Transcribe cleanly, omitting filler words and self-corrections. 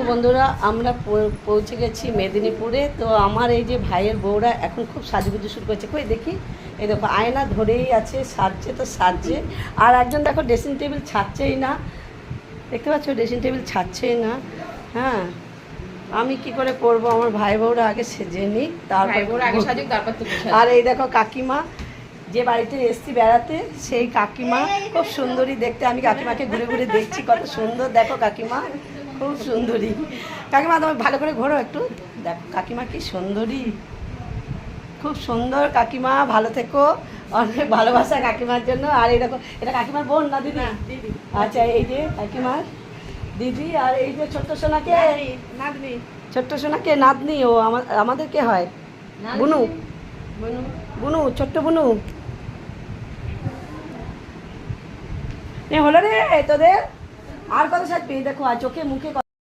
বন্ধুরা আমরা পৌঁছে গেছি মেদিনীপুরে। তো আমার এই যে ভাইয়ের বউরা এখন খুব সাজুগুজু শুরু করছে। কই দেখি, এই দেখো আয়না ধরেই আছে, সাজছে তো সাজছে। আর একজন দেখো ড্রেসিং টেবিল ছাড়ছেই না, দেখতে পাচ্ছ ড্রেসিং টেবিল ছাড়ছেই না। হ্যাঁ, আমি কি করে করব, আমার ভাই বউরা আগে সেজে নিক তারপর। আর এই দেখো কাকিমা, যে বাড়িতে এসছি বেড়াতে সেই কাকিমা খুব সুন্দরী দেখতে। আমি কাকিমাকে ঘুরে ঘুরে দেখছি, কত সুন্দর দেখো কাকিমা, খুব সুন্দরী কাকিমা। তুমি ভালো করে ঘোরো একটু, দেখো কাকিমা কি সুন্দরী, খুব সুন্দর কাকিমা। ভালো থেকো, অনেক ভালোবাসা কাকিমার জন্য। আর এই দেখো, এটা কাকিমার বোন না দিদি? আচ্ছা, এই যে কাকিমার দিদি। আর এই যে ছোট্ট সোনাকে নাতনি, ছোট্ট সোনাকে নাতনি, ও আমাদের কে হয়? বুনু, বুনু, ছোট্ট বুনু। হলো রে তোদের, আর কত সাজবি? দেখো আর চোখে মুখে